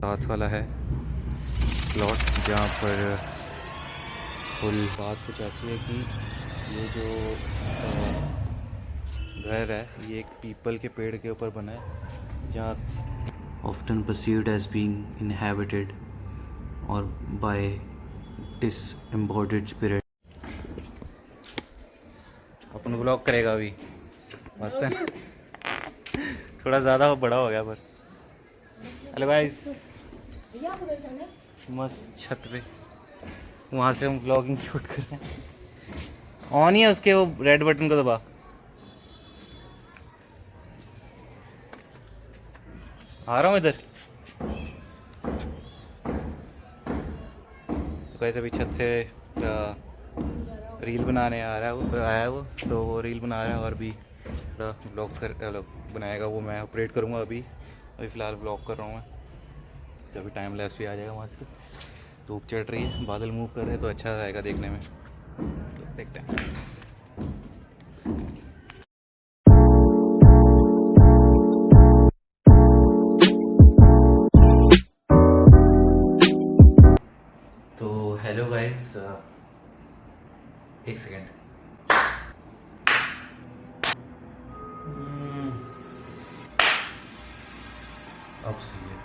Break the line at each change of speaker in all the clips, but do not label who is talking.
साथ वाला है प्लॉट जहाँ पर फुल बात कुछ ऐसी है कि ये जो घर है ये एक पीपल के पेड़ के ऊपर बना है, जहाँ often perceived as being inhabited और बाय डिसएम्बॉडीड स्पिरिट। अपन ब्लॉग करेगा अभी, मस्त है। थोड़ा ज़्यादा बड़ा हो गया पर। हेलो गाइस, मस्त छत पे वहाँ से हम ब्लॉगिंग शूट कर रहे हैं। ऑन ही है उसके, वो रेड बटन को दबा। आ रहा हूँ इधर। तो कैसे अभी छत से रील बनाने आ रहा है, वो आया है वो, तो वो रील बना रहा है और भी ब्लॉग बनाएगा वो। मैं ऑपरेट करूँगा अभी फ़िलहाल ब्लॉग कर रहा हूँ मैं। जब भी टाइम लैप्स भी आ जाएगा वहाँ से। धूप चढ़ रही है, बादल मूव कर रहे हैं तो अच्छा आएगा देखने में, तो देखते हैं। तो हेलो गाइस, एक सेकेंड। अब सही है।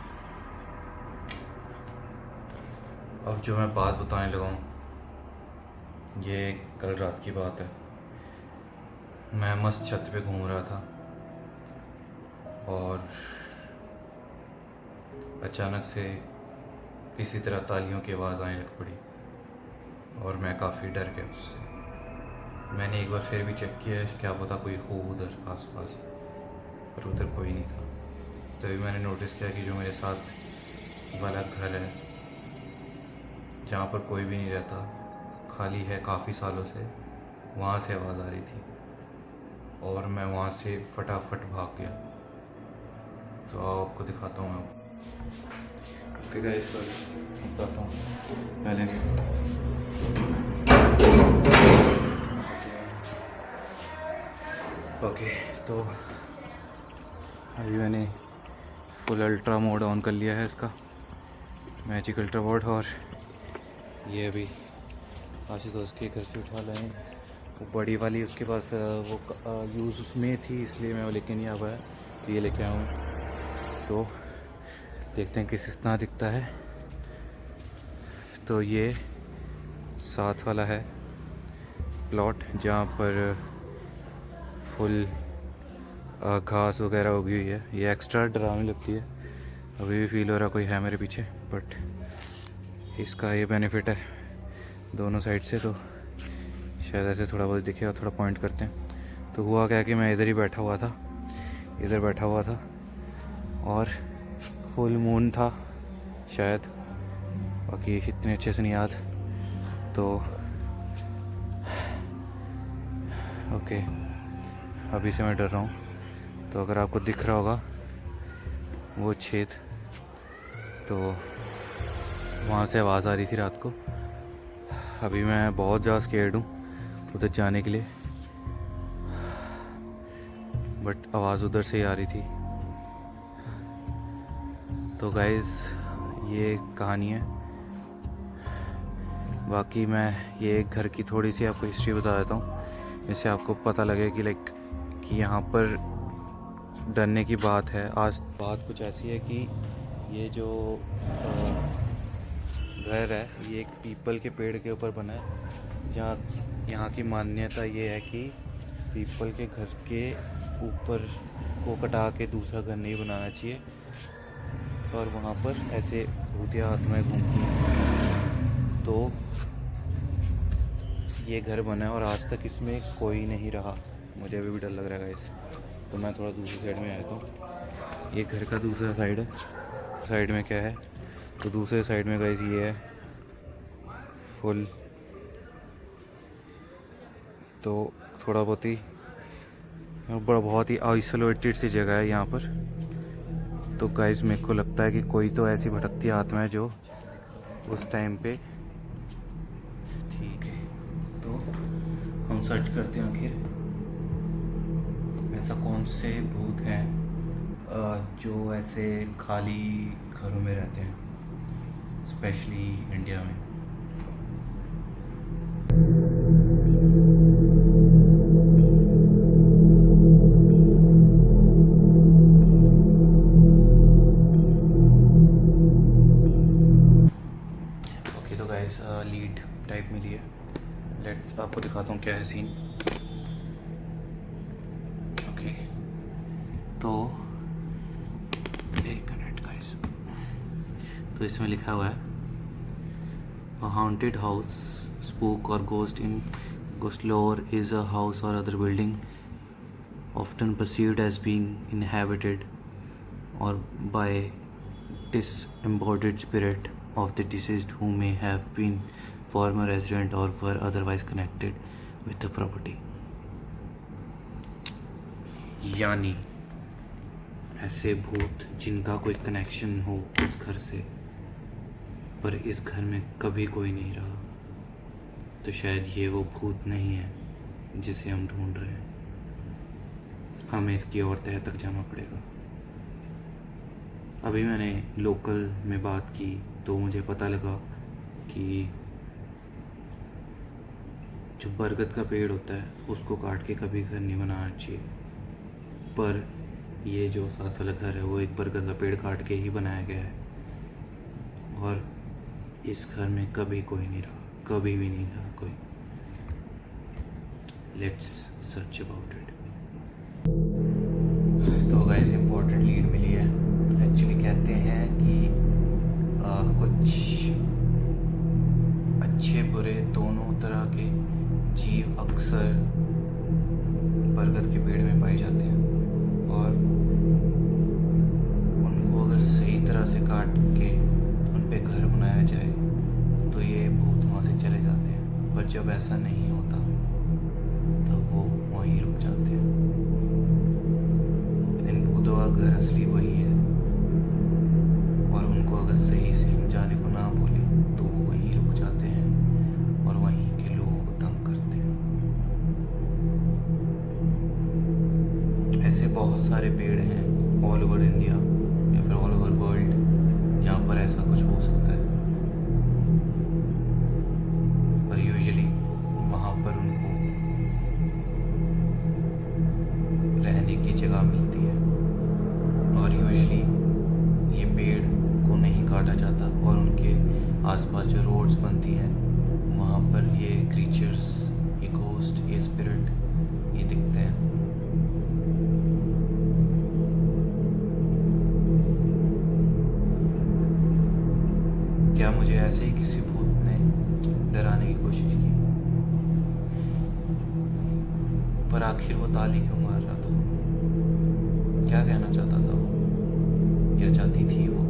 अब जो मैं बात बताने लगा हूँ ये कल रात की बात है। मैं मस्त छत पे घूम रहा था और अचानक से इसी तरह तालियों की आवाज़ आने लग पड़ी और मैं काफ़ी डर गया उससे। मैंने एक बार फिर भी चेक किया क्या पता कोई हो उधर आसपास, पर उधर कोई नहीं था। तभी मैंने नोटिस किया कि जो मेरे साथ वाला घर है जहाँ पर कोई भी नहीं रहता, खाली है काफ़ी सालों से, वहाँ से आवाज़ आ रही थी और मैं वहाँ से फटाफट भाग गया। तो आपको दिखाता हूँ मैं। ओके गाइस, तो बताता हूँ पहले। ओके, तो अभी मैंने फुल अल्ट्रा मोड ऑन कर लिया है इसका, मैजिक अल्ट्रा मोड। और ये अभी आशुतोष के घर से उठा लाए हैं। वो बड़ी वाली उसके पास वो यूज़ उसमें थी, इसलिए मैं वो लेके नहीं आ पाया, तो ये लेके आया हूँ। तो देखते हैं किस इतना दिखता है। तो ये साथ वाला है प्लॉट जहाँ पर फुल घास वगैरह उगी हुई है। ये एक्स्ट्रा डरावनी लगती है, अभी भी फील हो रहा कोई है मेरे पीछे, बट इसका ये बेनिफिट है दोनों साइड से, तो शायद ऐसे थोड़ा बहुत दिखेगा। थोड़ा पॉइंट करते हैं। तो हुआ क्या कि मैं इधर ही बैठा हुआ था, इधर बैठा हुआ था और फुल मून था शायद, बाकी इतने अच्छे से नहीं याद। तो ओके, अभी से मैं डर रहा हूँ। तो अगर आपको दिख रहा होगा वो छेद, तो वहाँ से आवाज़ आ रही थी रात को। अभी मैं बहुत ज़्यादा स्केर्ड हूँ उधर जाने के लिए, बट आवाज़ उधर से ही आ रही थी। तो गाइज़ ये कहानी है। बाकी मैं ये घर की थोड़ी सी आपको हिस्ट्री बता देता हूँ, जिससे आपको पता लगे कि लाइक कि यहाँ पर डरने की बात है। आज बात कुछ ऐसी है कि ये जो घर है ये एक पीपल के पेड़ के ऊपर बना है, जहाँ यहाँ की मान्यता ये है कि पीपल के घर के ऊपर को कटा के दूसरा घर नहीं बनाना चाहिए, और वहाँ पर ऐसे भूतिया आत्माएं घूमती हैं। तो ये घर बना है और आज तक इसमें कोई नहीं रहा। मुझे अभी भी डर लग रहा है इस, तो मैं थोड़ा दूसरी साइड में आया हूँ। ये घर का दूसरा साइड है। साइड में क्या है, तो दूसरे साइड में गाइस ये है फुल, तो थोड़ा बहुत ही बहुत ही आइसोलेटेड सी जगह है यहाँ पर। तो गाइस मेरे को लगता है कि कोई तो ऐसी भटकती आत्मा है जो उस टाइम पे, ठीक है। तो हम सर्च करते हैं आखिर ऐसा कौन से भूत हैं जो ऐसे खाली घरों में रहते हैं, स्पेशली इंडिया में। ओके तो गाइस लीड टाइप मिली है, लेट्स आपको दिखाता हूँ क्या है सीन। ओके तो एक मिनट गाइस, तो इसमें लिखा हुआ है A haunted house, spook or ghost in ghost lore is a house or other building often perceived as being inhabited or by disembodied spirit of the deceased who may have been former resident or were otherwise connected with the property। यानी ऐसे भूत जिनका कोई connection हो उस घर से, पर इस घर में कभी कोई नहीं रहा, तो शायद ये वो भूत नहीं है जिसे हम ढूंढ रहे हैं। हमें इसकी और तह तक जाना पड़ेगा। अभी मैंने लोकल में बात की तो मुझे पता लगा कि जो बरगद का पेड़ होता है उसको काट के कभी घर नहीं बनाना चाहिए, पर ये जो साथ वाला घर है वो एक बरगद का पेड़ काट के ही बनाया गया है, और इस घर में कभी कोई नहीं रहा, कभी भी नहीं रहा कोई। Let's search about it. तो गाइस इम्पोर्टेंट लीड मिली है। एक्चुअली कहते हैं कि कुछ अच्छे बुरे दोनों तरह के जीव अक्सर बरगद के पेड़ में पाए जाते हैं, और उनको अगर सही तरह से काट के उन पे घर बनाया जाए तो ये भूत वहाँ से चले जाते हैं, पर जब ऐसा नहीं होता तब वो वहीं रुक जाते हैं। इन भूतों का घर असली वही है, और उनको अगर सही से हम जाने को ना बोले तो वो वहीं रुक जाते हैं और वहीं के लोगों को तंग करते हैं। ऐसे बहुत सारे पेड़ हैं ऑल ओवर इंडिया या फिर ऑल ओवर वर्ल्ड जहाँ पर ऐसा कुछ हो सकता है, पर यूजुअली वहाँ पर उनको रहने की जगह मिलती है, और यूजुअली ये पेड़ को नहीं काटा जाता, और उनके आसपास जो रोड्स बनती हैं वहाँ पर ये क्रीचर्स, ये घोस्ट, ये स्पिरिट ये दिखते हैं। क्या मुझे ऐसे ही किसी भूत ने डराने की कोशिश की? पर आखिर वो ताली क्यों मार रहा था? क्या कहना चाहता था वो, या चाहती थी वो?